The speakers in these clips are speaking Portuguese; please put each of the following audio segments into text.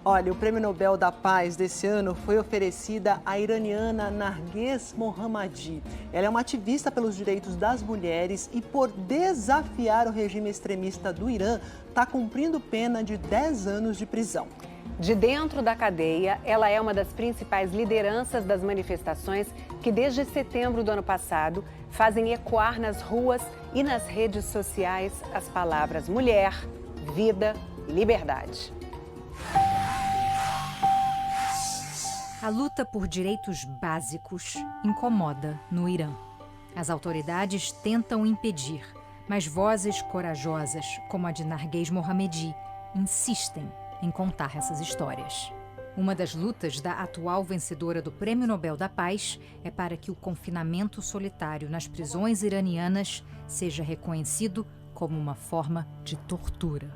Olha, o Prêmio Nobel da Paz desse ano foi oferecida à iraniana Narges Mohammadi. Ela é uma ativista pelos direitos das mulheres e, por desafiar o regime extremista do Irã, está cumprindo pena de 10 anos de prisão. De dentro da cadeia, ela é uma das principais lideranças das manifestações que, desde setembro do ano passado, fazem ecoar nas ruas e nas redes sociais as palavras mulher, vida e liberdade. A luta por direitos básicos incomoda no Irã. As autoridades tentam impedir, mas vozes corajosas, como a de Narges Mohammadi, insistem em contar essas histórias. Uma das lutas da atual vencedora do Prêmio Nobel da Paz é para que o confinamento solitário nas prisões iranianas seja reconhecido como uma forma de tortura.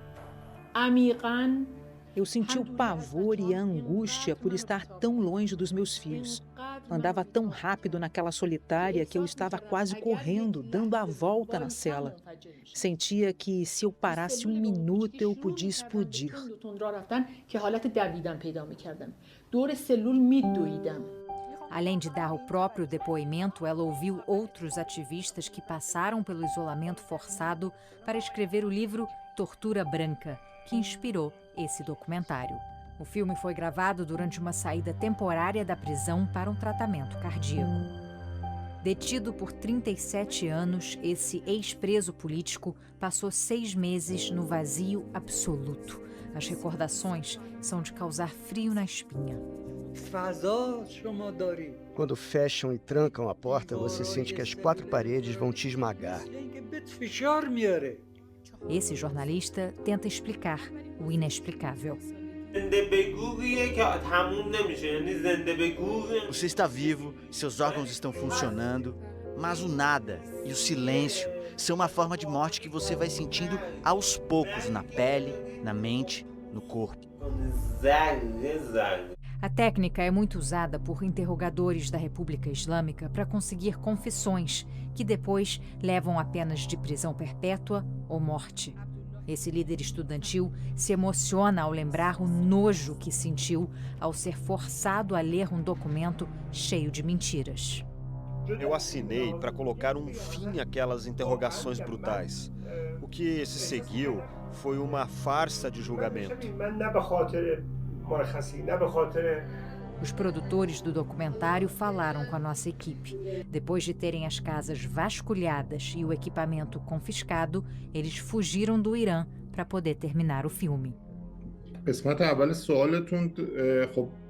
Eu senti o pavor e a angústia por estar tão longe dos meus filhos. Andava tão rápido naquela solitária que eu estava quase correndo, dando a volta na cela. Sentia que se eu parasse um minuto eu podia explodir. Além de dar o próprio depoimento, ela ouviu outros ativistas que passaram pelo isolamento forçado para escrever o livro Tortura Branca, que inspirou esse documentário. O filme foi gravado durante uma saída temporária da prisão para um tratamento cardíaco. Detido por 37 anos, esse ex-preso político passou 6 meses no vazio absoluto. As recordações são de causar frio na espinha. Quando fecham e trancam a porta, você sente que as 4 paredes vão te esmagar. Esse jornalista tenta explicar o inexplicável. Você está vivo, seus órgãos estão funcionando, mas o nada e o silêncio são uma forma de morte que você vai sentindo aos poucos na pele, na mente, no corpo. A técnica é muito usada por interrogadores da República Islâmica para conseguir confissões, que depois levam a penas de prisão perpétua ou morte. Esse líder estudantil se emociona ao lembrar o nojo que sentiu ao ser forçado a ler um documento cheio de mentiras. Eu assinei para colocar um fim àquelas interrogações brutais. O que se seguiu foi uma farsa de julgamento. Os produtores do documentário falaram com a nossa equipe. Depois de terem as casas vasculhadas e o equipamento confiscado, eles fugiram do Irã para poder terminar o filme.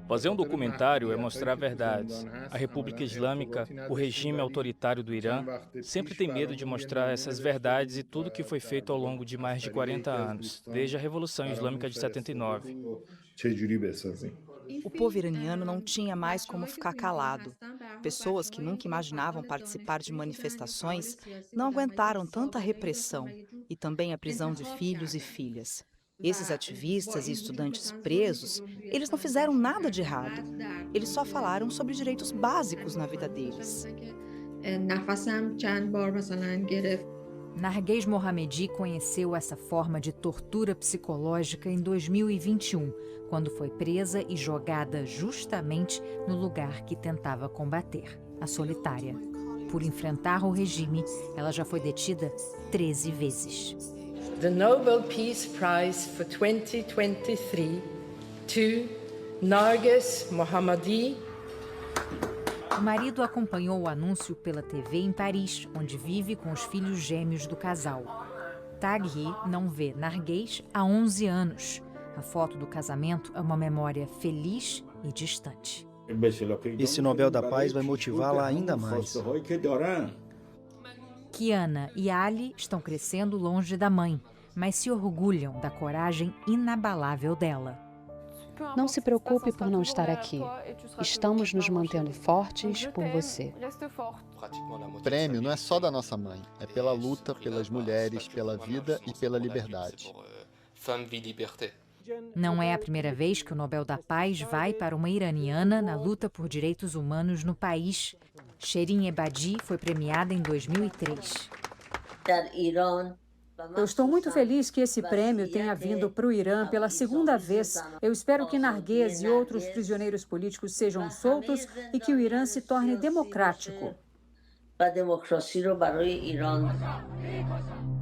Fazer um documentário é mostrar verdades. A República Islâmica, o regime autoritário do Irã, sempre tem medo de mostrar essas verdades e tudo que foi feito ao longo de mais de 40 anos, desde a Revolução Islâmica de 79. O povo iraniano não tinha mais como ficar calado. Pessoas que nunca imaginavam participar de manifestações não aguentaram tanta repressão e também a prisão de filhos e filhas. Esses ativistas e estudantes presos, eles não fizeram nada de errado. Eles só falaram sobre direitos básicos na vida deles. Narges Mohammadi conheceu essa forma de tortura psicológica em 2021, quando foi presa e jogada justamente no lugar que tentava combater, a solitária. Por enfrentar o regime, ela já foi detida 13 vezes. The Nobel Peace Prize for 2023 to Narges Mohammadi. O marido acompanhou o anúncio pela TV em Paris, onde vive com os filhos gêmeos do casal. Taghi não vê Narges há 11 anos. A foto do casamento é uma memória feliz e distante. Esse Nobel da Paz vai motivá-la ainda mais. Kiana e Ali estão crescendo longe da mãe, mas se orgulham da coragem inabalável dela. Não se preocupe por não estar aqui. Estamos nos mantendo fortes por você. O prêmio não é só da nossa mãe, é pela luta pelas mulheres, pela vida e pela liberdade. Não é a primeira vez que o Nobel da Paz vai para uma iraniana na luta por direitos humanos no país. Shirin Ebadi foi premiada em 2003. Eu estou muito feliz que esse prêmio tenha vindo para o Irã pela segunda vez. Eu espero que Narguez e outros prisioneiros políticos sejam soltos e que o Irã se torne democrático.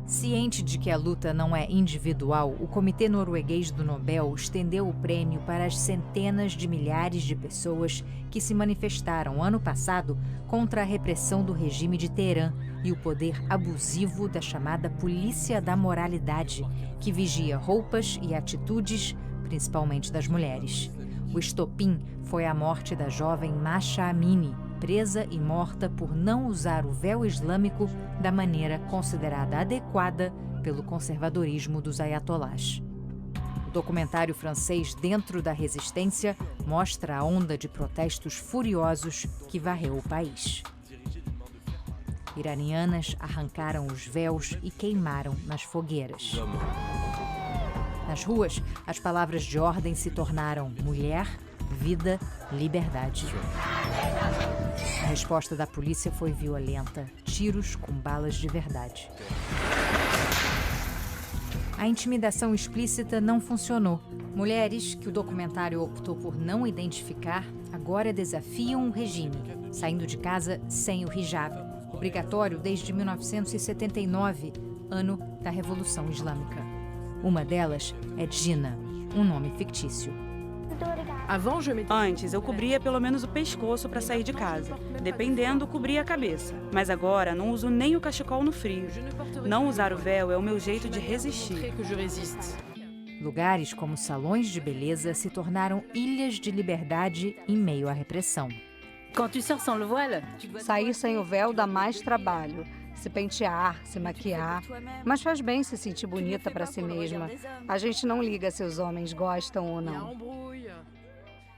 Ciente de que a luta não é individual, o Comitê Norueguês do Nobel estendeu o prêmio para as centenas de milhares de pessoas que se manifestaram ano passado contra a repressão do regime de Teherã e o poder abusivo da chamada Polícia da Moralidade, que vigia roupas e atitudes, principalmente das mulheres. O estopim foi a morte da jovem Masha Amini, presa e morta por não usar o véu islâmico da maneira considerada adequada pelo conservadorismo dos ayatolás. O documentário francês Dentro da Resistência mostra a onda de protestos furiosos que varreu o país. Iranianas arrancaram os véus e queimaram nas fogueiras. Nas ruas, as palavras de ordem se tornaram mulher, vida, liberdade. A resposta da polícia foi violenta, tiros com balas de verdade. A intimidação explícita não funcionou. Mulheres, que o documentário optou por não identificar, agora desafiam o regime, saindo de casa sem o hijab, obrigatório desde 1979, ano da Revolução Islâmica. Uma delas é Gina, um nome fictício. Antes, eu cobria pelo menos o pescoço para sair de casa. Dependendo, cobria a cabeça. Mas agora, não uso nem o cachecol no frio. Não usar o véu é o meu jeito de resistir. Lugares como salões de beleza se tornaram ilhas de liberdade em meio à repressão. Sair sem o véu dá mais trabalho. Se pentear, se maquiar. Mas faz bem se sentir bonita para si mesma. A gente não liga se os homens gostam ou não.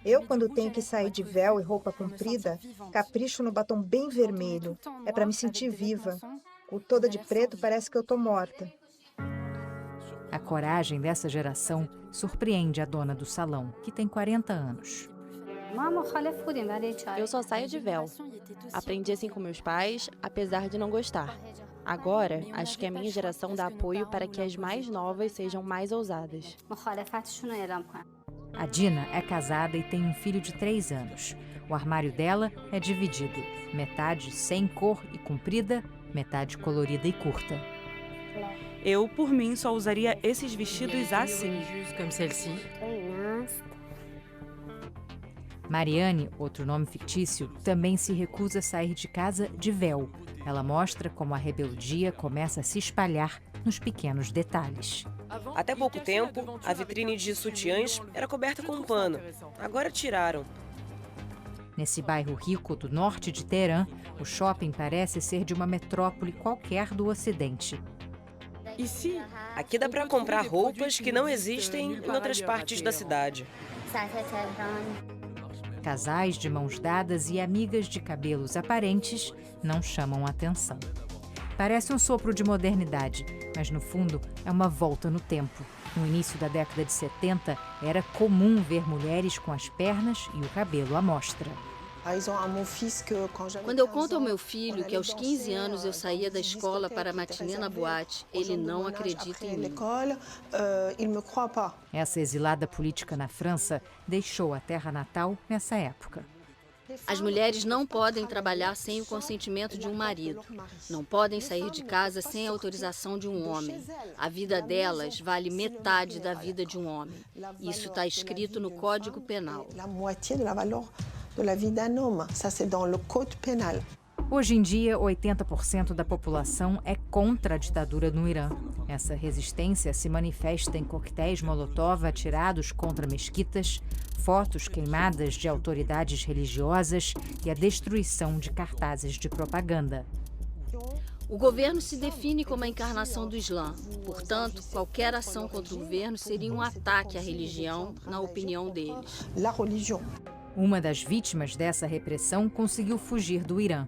Eu, quando tenho que sair de véu e roupa comprida, capricho no batom bem vermelho. É para me sentir viva. O toda de preto parece que eu tô morta. A coragem dessa geração surpreende a dona do salão, que tem 40 anos. Eu só saio de véu. Aprendi assim com meus pais, apesar de não gostar. Agora, acho que a minha geração dá apoio para que as mais novas sejam mais ousadas. A Dina é casada e tem um filho de 3 anos. O armário dela é dividido, metade sem cor e comprida, metade colorida e curta. Eu, por mim, só usaria esses vestidos assim. Mariane, outro nome fictício, também se recusa a sair de casa de véu. Ela mostra como a rebeldia começa a se espalhar nos pequenos detalhes. Até pouco tempo, a vitrine de sutiãs era coberta com um pano. Agora tiraram. Nesse bairro rico do norte de Teherã, o shopping parece ser de uma metrópole qualquer do Ocidente. Aqui dá para comprar roupas que não existem em outras partes da cidade. Casais de mãos dadas e amigas de cabelos aparentes não chamam atenção. Parece um sopro de modernidade, mas no fundo é uma volta no tempo. No início da década de 70, era comum ver mulheres com as pernas e o cabelo à mostra. Quando eu conto ao meu filho que aos 15 anos eu saía da escola para a matinê na boate, ele não acredita em mim. Essa exilada política na França deixou a terra natal nessa época. As mulheres não podem trabalhar sem o consentimento de um marido. Não podem sair de casa sem a autorização de um homem. A vida delas vale metade da vida de um homem. Isso está escrito no Código Penal. Hoje em dia, 80% da população é contra a ditadura no Irã. Essa resistência se manifesta em coquetéis Molotov atirados contra mesquitas, fotos queimadas de autoridades religiosas e a destruição de cartazes de propaganda. O governo se define como a encarnação do Islã. Portanto, qualquer ação contra o governo seria um ataque à religião, na opinião deles. Uma das vítimas dessa repressão conseguiu fugir do Irã.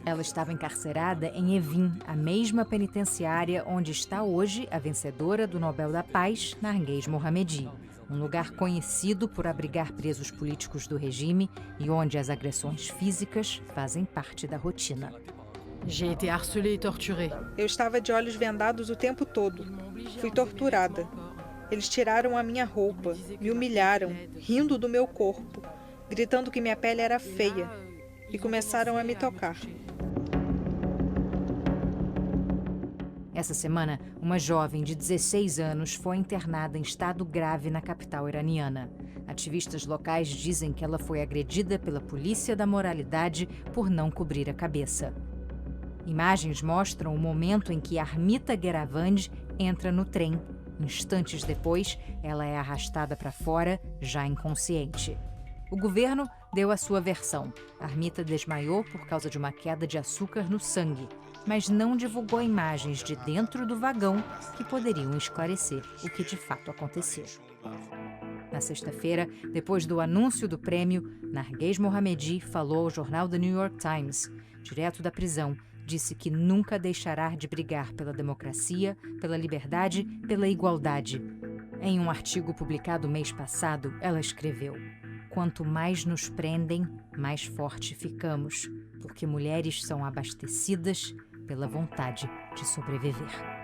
Ela estava encarcerada em Evin, a mesma penitenciária onde está hoje a vencedora do Nobel da Paz, Narguez Mohammadi, um lugar conhecido por abrigar presos políticos do regime e onde as agressões físicas fazem parte da rotina. J'ai été harcelée et torturée. Eu estava de olhos vendados o tempo todo. Fui torturada. Eles tiraram a minha roupa, me humilharam, rindo do meu corpo, gritando que minha pele era feia, e começaram a me tocar. Essa semana, uma jovem de 16 anos foi internada em estado grave na capital iraniana. Ativistas locais dizem que ela foi agredida pela polícia da moralidade por não cobrir a cabeça. Imagens mostram o momento em que Armita Geravand entra no trem. Instantes depois, ela é arrastada para fora, já inconsciente. O governo deu a sua versão. Armita desmaiou por causa de uma queda de açúcar no sangue, mas não divulgou imagens de dentro do vagão que poderiam esclarecer o que de fato aconteceu. Na sexta-feira, depois do anúncio do prêmio, Narges Mohammadi falou ao jornal The New York Times. Direto da prisão, disse que nunca deixará de brigar pela democracia, pela liberdade, pela igualdade. Em um artigo publicado mês passado, ela escreveu: "Quanto mais nos prendem, mais forte ficamos, porque mulheres são abastecidas pela vontade de sobreviver."